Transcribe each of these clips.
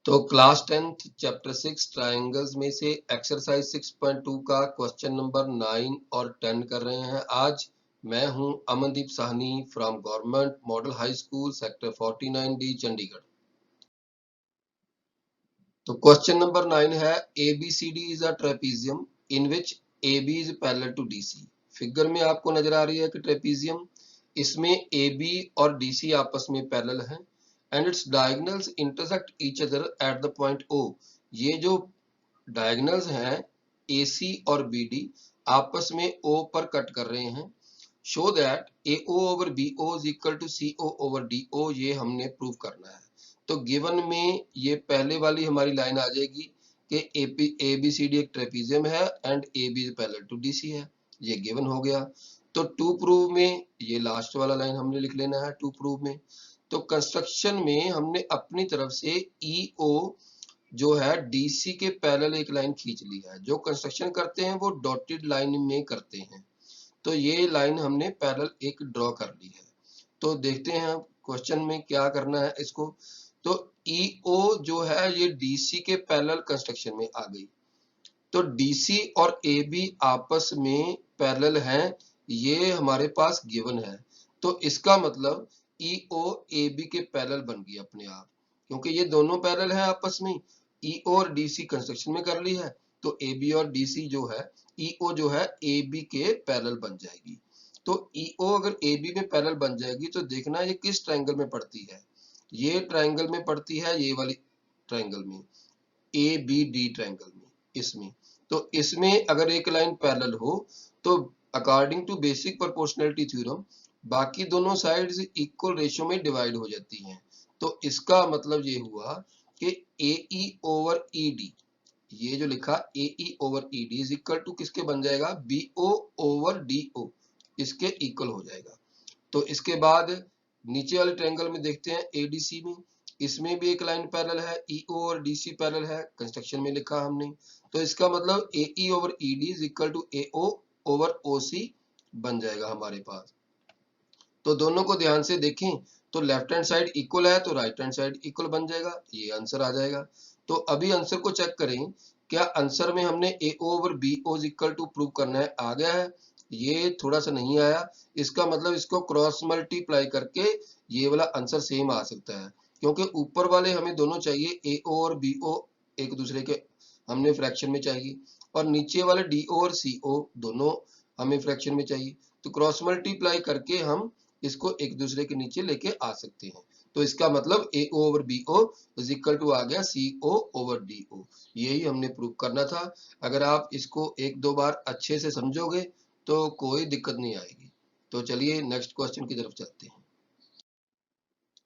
तो class 10th chapter 6 triangles में से एक्सरसाइज 6.2 का क्वेश्चन नंबर 9 और 10 कर रहे हैं। आज मैं हूं Amandeep Sahni from government model high school sector 49D Chandigarh. तो क्वेश्चन नंबर 9 है ABCD is a trapezium in which AB is parallel to DC। Figure में आपको नजर आ रही है कि ट्रेपीजियम, इसमें AB और DC आपस में पैरेलल हैं and it's diagonals intersect each other at the point O। ये जो डायगोनल्स हैं AC और BD आपस में O पर कट कर रहे हैं। Show that AO over BO is equal to CO over DO, ये हमने प्रूव करना है। तो गिवन में ये पहले वाली हमारी लाइन आ जाएगी कि ABCD एक ट्रेपीजियम है and AB is parallel to DC है, ये गिवन हो गया। तो टू प्रूव में ये लास्ट वाला लाइन हमने लिख लेना है टू प्रूव में। तो कंस्ट्रक्शन में हमने अपनी तरफ से EO जो है DC के पैरेलल एक लाइन खींच ली है। जो कंस्ट्रक्शन करते हैं वो डॉटेड लाइन में करते हैं। तो ये लाइन हमने पैरेलल एक ड्रॉ कर ली है। तो देखते हैं क्वेश्चन में क्या करना है इसको। तो EO जो है ये DC के पैरेलल कंस्ट्रक्शन में आ गई। तो DC और AB आपस में पैरेलल हैं, ये हमारे पास गिवन है। तो इसका मतलब EO AB के पैरेलल बन गई अपने आप, क्योंकि ये दोनों पैरेलल हैं आपस में। EO और DC कंस्ट्रक्शन में कर ली है, तो AB और DC जो है EO जो है AB के पैरेलल बन जाएगी। तो EO अगर AB में पैरेलल बन जाएगी तो देखना ये किस ट्रायंगल में पड़ती है। ये ट्रायंगल में पड़ती है, ये वाली ट्रायंगल में, ABD ट्रायंगल में, इसमें। तो इसमें अगर एक लाइन पैरेलल हो तो according to basic proportionality theorem बाकी दोनों साइड्स इक्वल रेशियो में डिवाइड हो जाती हैं। तो इसका मतलब ये हुआ कि AE ओवर ED, ये जो लिखा AE over ED is equal to किसके बन जाएगा, BO ओवर DO, इसके इक्वल हो जाएगा। तो इसके बाद नीचे वाले ट्रायंगल में देखते हैं ADC में, इसमें भी एक लाइन पैरेलल है, EO और DC पैरेलल है, कंस्ट्रक्शन में लिखा हमने। तो इसका मतलब AE over ED is equal to AO over OC बन जाएगा हमारे पास। तो दोनों को ध्यान से देखें तो लेफ्ट हैंड साइड इक्वल है तो राइट हैंड साइड इक्वल बन जाएगा, ये आंसर आ जाएगा। तो अभी आंसर को चेक करें, क्या आंसर में हमने AO over BO is equal to prove करना है, आ गया है। ये थोड़ा सा नहीं आया, इसका मतलब इसको क्रॉस मल्टीप्लाई करके ये वाला आंसर सेम आ सकता है, क्योंकि ऊपर वाले हमें दोनों चाहिए, AO और BO एक दूसरे के हमने फ्रैक्शन में चाहिए, और नीचे वाले DO और CO दोनों हमें फ्रैक्शन में चाहिए। तो क्रॉस मल्टीप्लाई करके हम इसको एक दूसरे के नीचे लेके आ सकते हैं। तो इसका मतलब AO over BO is equal to आ गया CO ओवर DO। यही हमने प्रूव करना था। अगर आप इसको एक दो बार अच्छे से समझोगे तो कोई दिक्कत नहीं आएगी। तो चलिए नेक्स्ट क्वेश्चन की तरफ चलते हैं।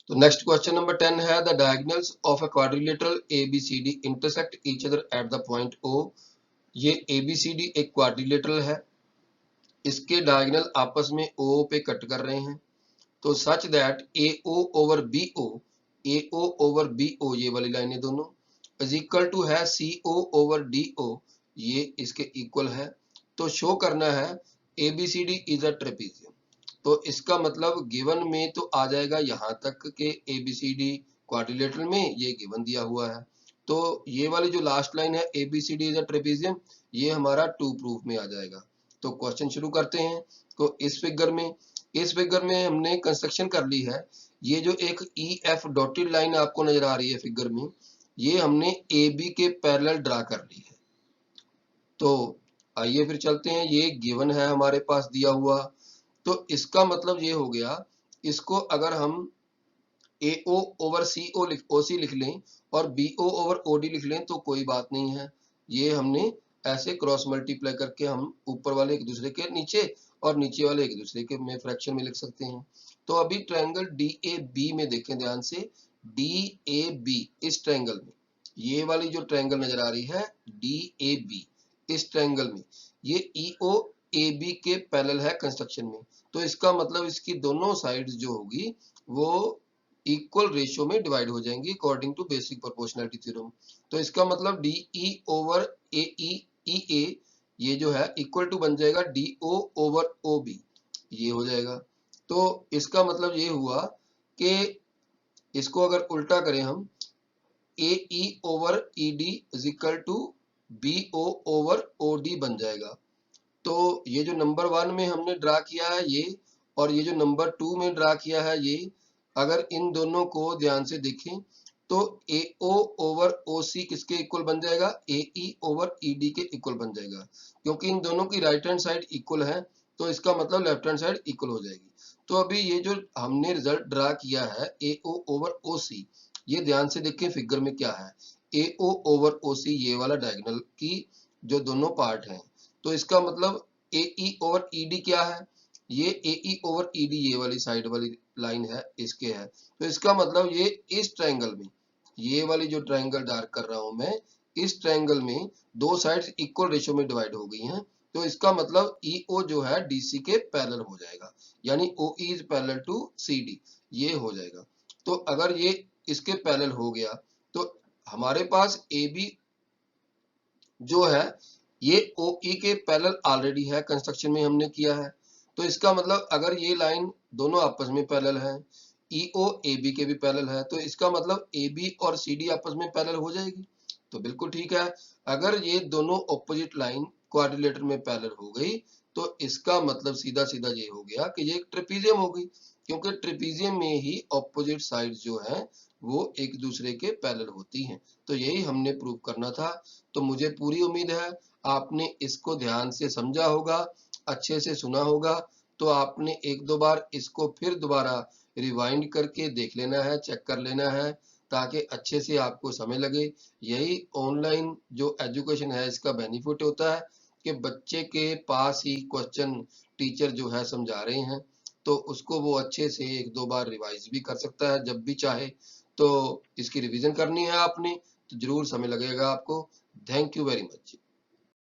तो नेक्स्ट क्वेश्चन नंबर 10 है the diagonals of a quadrilateral ABCD intersect each other at the point O। ये ABCD एक क्वाड्रिलेटरल है, इसके डायगोनल आपस में O पे कट कर रहे हैं। तो such that AO over BO, AO over BO ये वाली लाइनें दोनों इज इक्वल टू है CO ओवर DO, ये इसके इक्वल है। तो शो करना है ABCD इज अ ट्रेपीजियम। तो इसका मतलब गिवन में तो आ जाएगा यहाँ तक के ABCD क्वाड्रिलेटरल में, ये गिवन दिया हुआ है। तो ये वाली जो लास्ट लाइन है ABCD इज अ ट्रेपीजियम, ये हमारा टू प्रूफ में आ जाएगा। तो क्वेश्चन शुरू करते हैं। तो इस फिगर में हमने कंस्ट्रक्शन कर ली है। ये जो एक EF डॉटेड लाइन आपको नजर आ रही है फिगर में, ये हमने AB के पैरेलल ड्रा कर ली है। तो आइए फिर चलते हैं, ये गिवन है हमारे पास दिया हुआ। तो इसका मतलब ये हो गया, इसको अगर हम AO ओवर OC लिख लें और BO ओवर OD लिख लें तो कोई बात नहीं है। ये हमने ऐसे क्रॉस मल्टीप्लाई करके हम ऊपर वाले एक दूसरे के नीचे और नीचे वाले एक दूसरे के में फ्रैक्शन में लिख सकते हैं। तो अभी ट्रायंगल DAB में देखें ध्यान से, DAB इस ट्रायंगल में, ये वाली जो ट्रायंगल नजर आ रही है DAB, इस ट्रायंगल में ये EO AB के पैरेलल है कंस्ट्रक्शन में। तो इसका मतलब इसकी दोनों साइड्स जो होगी वो इक्वल रेशियो में डिवाइड हो जाएंगी according to basic proportionality theorem. तो इसका मतलब DE ओवर AE EA ये जो है इक्वल टू बन जाएगा DO ओवर OB, ये हो जाएगा। तो इसका मतलब ये हुआ कि इसको अगर उल्टा करें हम, A E over E D is equal to B O over O D बन जाएगा। तो ये जो नंबर 1 में हमने ड्रा किया है ये, और ये जो नंबर 2 में ड्रा किया है ये, अगर इन दोनों को ध्यान से देखें तो ए ओ ओवर ओ सी किसके इक्वल बन जाएगा, ए ई ओवर ई डी के इक्वल बन जाएगा। क्योंकि इन दोनों की राइट हैंड साइड इक्वल है तो इसका मतलब लेफ्ट हैंड साइड इक्वल हो जाएगी। तो अभी ये जो हमने रिजल्ट ड्रा किया है ए ओ ओवर ओ सी, ये ध्यान से देखें फिगर में क्या है, ए ओ ओवर ओ सी ये वाला डायगोनल की जो दोनों पार्ट हैं, तो इसका मतलब ए ई ओवर ई डी क्या है, ये ए ई ओवर ई डी ये वाली साइड वाली लाइन है इसके है। तो इसका मतलब ये इस ट्रायंगल में, ये वाली जो ट्रायंगल डार्क कर रहा हूं मैं, इस ट्रायंगल में दो साइड्स इक्वल रेशियो में डिवाइड हो गई हैं। तो इसका मतलब ई ओ जो है डी सी के पैरेलल हो जाएगा, यानी O E is parallel to C D, ये हो जाएगा। तो अगर ये इसके पैरेलल हो गया तो हमारे पास ए बी जो है ये ओ ई के पैरेलल ऑलरेडी है, कंस्ट्रक्शन में हमने किया है। तो इसका मतलब अगर ये लाइन दोनों आपस में पैरेलल है, ई ओ ए बी के भी पैरेलल है, तो इसका मतलब ए बी और सी डी आपस में पैरेलल हो जाएगी। तो बिल्कुल ठीक है। अगर ये दोनों ऑपोजिट लाइन क्वाड्रिलेटरल में पैरेलल हो गई तो इसका मतलब सीधा सीधा ये हो गया कि ये एक ट्रेपीजियम हो गई, क्योंकि ट्रेपीजियम में ही ऑपोजिट साइड्स जो है वो एक दूसरे के पैरेलल होती हैं। तो यही हमने प्रूव करना था। तो मुझे पूरी उम्मीद है आपने इसको ध्यान से समझा होगा, अच्छे से सुना होगा। तो आपने एक दो बार इसको फिर दोबारा रिवाइंड करके देख लेना है, चेक कर लेना है, ताकि अच्छे से आपको समझ लगे। यही ऑनलाइन जो एजुकेशन है इसका बेनिफिट होता है कि बच्चे के पास ही क्वेश्चन टीचर जो है समझा रहे हैं, तो उसको वो अच्छे से एक दो बार रिवाइज भी कर सकता है जब भी चाहे। तो इसकी रिवीजन करनी है आपने तो जरूर समय लगेगा आपको। Thank you very much.